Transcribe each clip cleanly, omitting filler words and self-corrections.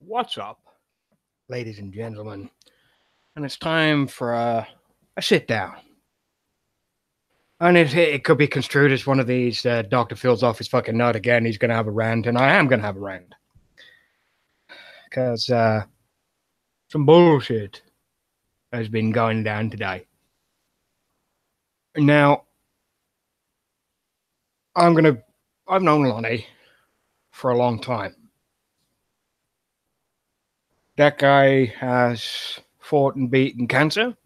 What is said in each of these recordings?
What's up, ladies and gentlemen? And it's time for a sit down. And it could be construed as one of these Dr. Phil's off his fucking nut again. He's going to have a rant, and I am going to have a rant. Because some bullshit has been going down today. Now, I've known Lonnie for a long time. That guy has fought and beaten cancer.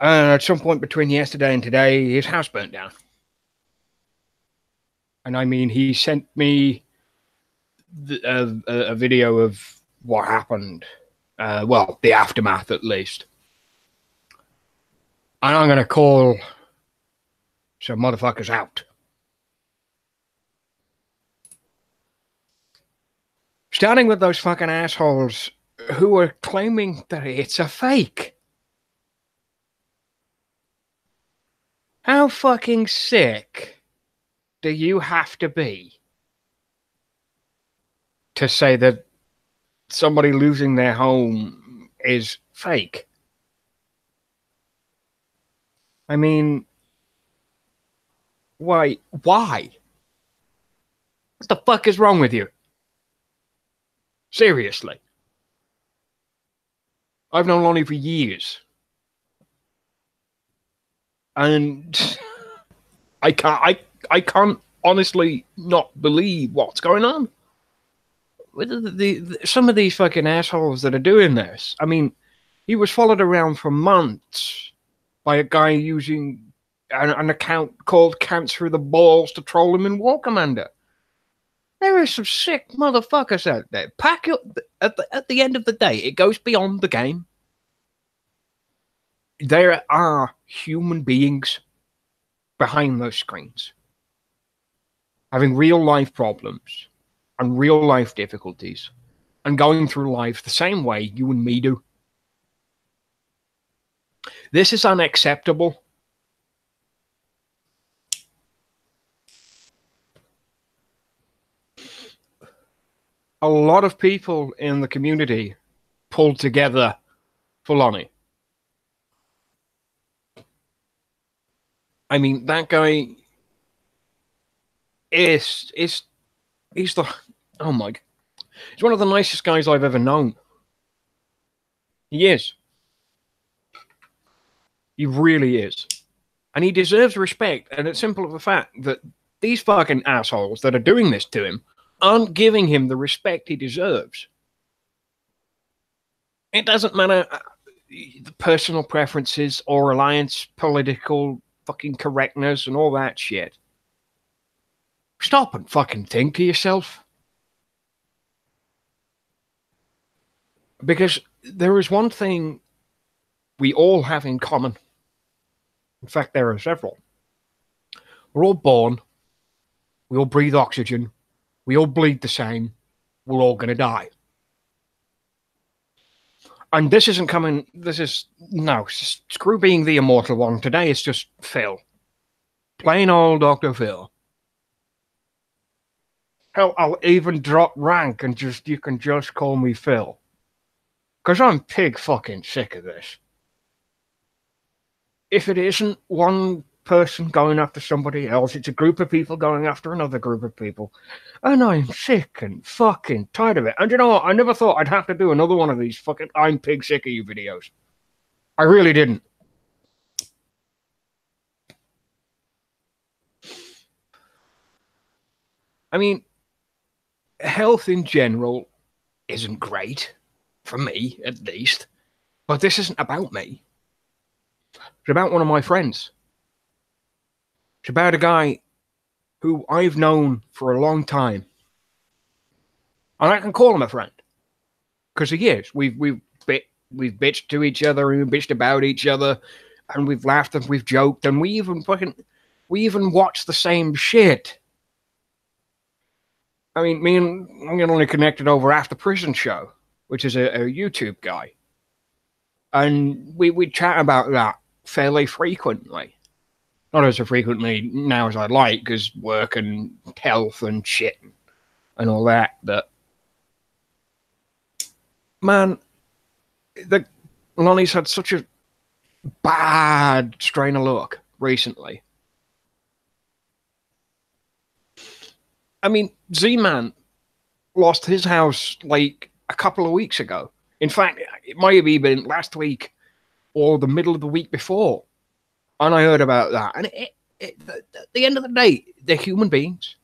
And at some point between yesterday and today, his house burnt down. And I mean, he sent me a video of what happened. Well, the aftermath, at least. And I'm going to call some motherfuckers out. Starting with those fucking assholes who are claiming that it's a fake. How fucking sick do you have to be to say that somebody losing their home is fake? I mean, why? What the fuck is wrong with you? Seriously. I've known Lonnie for years. And I can't honestly not believe what's going on. Some of these fucking assholes that are doing this. I mean, he was followed around for months by a guy using an account called Cancer Through the Balls to troll him in War Commander. There are some sick motherfuckers out there. Pack up at the end of the day, it goes beyond the game. There are human beings behind those screens having real life problems and real life difficulties and going through life the same way you and me do. This is unacceptable. A lot of people in the community pulled together for Lonnie. I mean, that guy he's the, oh my, he's one of the nicest guys I've ever known. He is. He really is. And he deserves respect. And it's simple of the fact that these fucking assholes that are doing this to him aren't giving him the respect he deserves. It doesn't matter the personal preferences or alliance, political fucking correctness and all that shit. Stop and fucking think to yourself. Because there is one thing we all have in common. In fact, there are several. We're all born. We all breathe oxygen. We all bleed the same. We're all going to die. And this isn't coming... No, screw being the immortal one. Today it's just Phil. Plain old Dr. Phil. Hell, I'll even drop rank and you can just call me Phil. Because I'm pig fucking sick of this. If it isn't one person going after somebody else, it's a group of people going after another group of people. And I'm sick and fucking tired of it. And you know what? I never thought I'd have to do another one of these fucking I'm pig sick of you videos. I really didn't. I mean, health in general isn't great. For me, at least. But this isn't about me. It's about one of my friends. It's about a guy who I've known for a long time. And I can call him a friend. Because he is. We've bitched to each other and we've bitched about each other. And we've laughed and we've joked. And we even watched the same shit. I mean, me and I'm only connected over After Prison Show, which is a YouTube guy. And we chat about that fairly frequently. Not as frequently now as I'd like, because work and health and shit. and all that. But man, the Lonnie's had such a bad strain of luck recently. I mean, Z-Man lost his house like a couple of weeks ago. In fact, it might have even been last week or the middle of the week before. And I heard about that. And at the end of the day, they're human beings.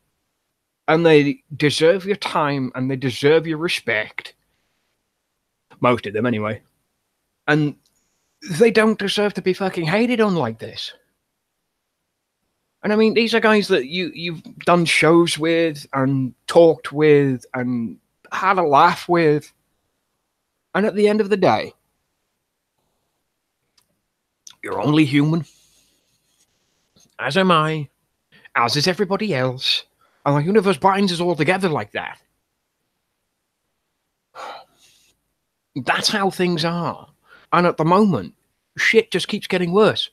And they deserve your time and they deserve your respect. Most of them, anyway. And they don't deserve to be fucking hated on like this. And I mean, these are guys that you've done shows with and talked with and had a laugh with. And at the end of the day, you're only human. As am I. As is everybody else. And the universe binds us all together like that. That's how things are. And at the moment, shit just keeps getting worse.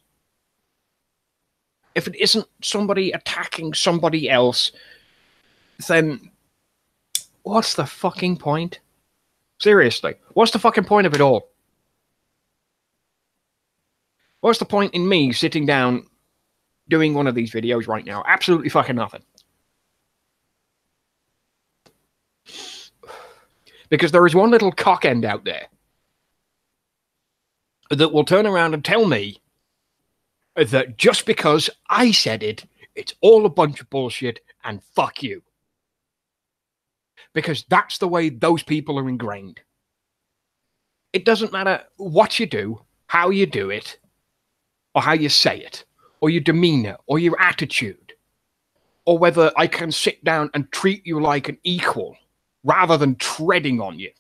If it isn't somebody attacking somebody else, then what's the fucking point? Seriously, what's the fucking point of it all? What's the point in me sitting down doing one of these videos right now? Absolutely fucking nothing. Because there is one little cockend out there that will turn around and tell me that just because I said it, it's all a bunch of bullshit and fuck you. Because that's the way those people are ingrained. It doesn't matter what you do, how you do it, or how you say it, or your demeanor, or your attitude, or whether I can sit down and treat you like an equal rather than treading on you.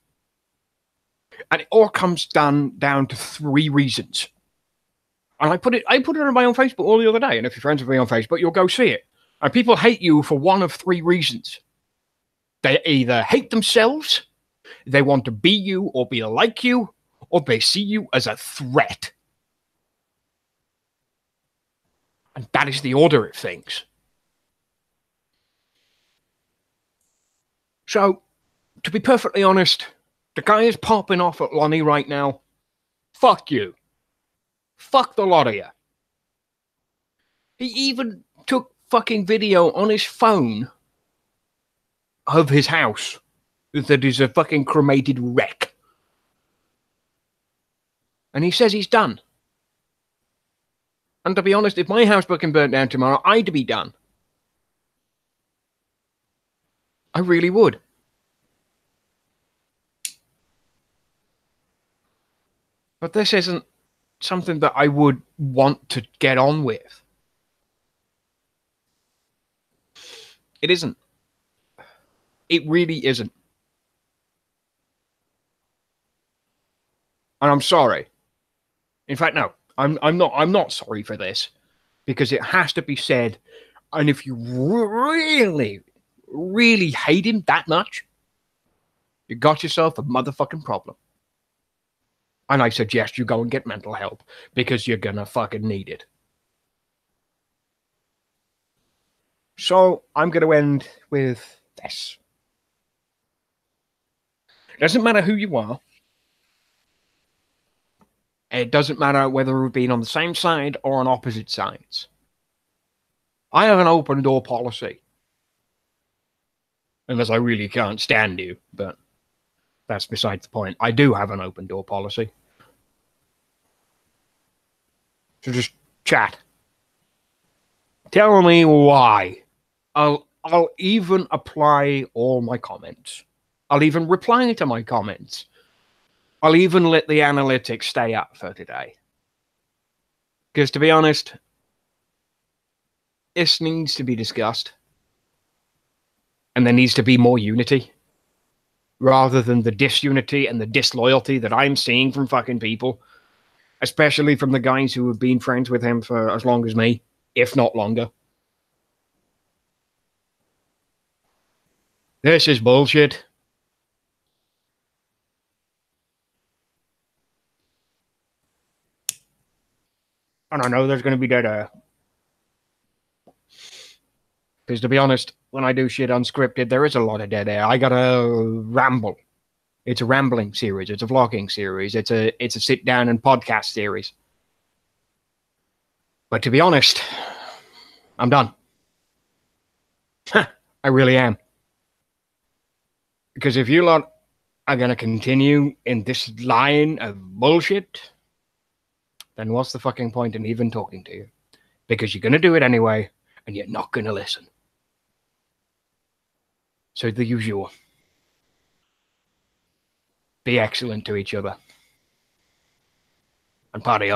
And it all comes down to three reasons. And I put it on my own Facebook all the other day. And if you're friends with me on Facebook, you'll go see it. And people hate you for one of three reasons. They either hate themselves, they want to be you or be like you, or they see you as a threat. And that is the order of things. So, to be perfectly honest, the guy is popping off at Lonnie right now. Fuck you. Fuck the lot of you. He even took fucking video on his phone of his house that is a fucking cremated wreck. And he says he's done. And to be honest, if my house fucking burnt down tomorrow, I'd be done. I really would. But this isn't something that I would want to get on with. It isn't. It really isn't. And I'm sorry. In fact, no, I'm not sorry for this, because it has to be said. And if you really, really hate him that much, you got yourself a motherfucking problem. And I suggest you go and get mental help, because you're gonna fucking need it. So I'm gonna end with this. It doesn't matter who you are. It doesn't matter whether we've been on the same side or on opposite sides. I have an open door policy. Unless I really can't stand you, but that's beside the point. I do have an open door policy. So just chat. Tell me why. I'll even apply all my comments. I'll even reply to my comments. I'll even let the analytics stay up for today. Because to be honest, this needs to be discussed. And there needs to be more unity. Rather than the disunity and the disloyalty that I'm seeing from fucking people. Especially from the guys who have been friends with him for as long as me. If not longer. This is bullshit. And I know there's going to be that Because to be honest, when I do shit unscripted, there is a lot of dead air. I gotta ramble. It's a rambling series. It's a vlogging series. It's a sit down and podcast series. But to be honest, I'm done. I really am. Because if you lot are gonna continue in this line of bullshit, then what's the fucking point in even talking to you? Because you're gonna do it anyway, and you're not gonna listen. So the usual. Be excellent to each other. And party on.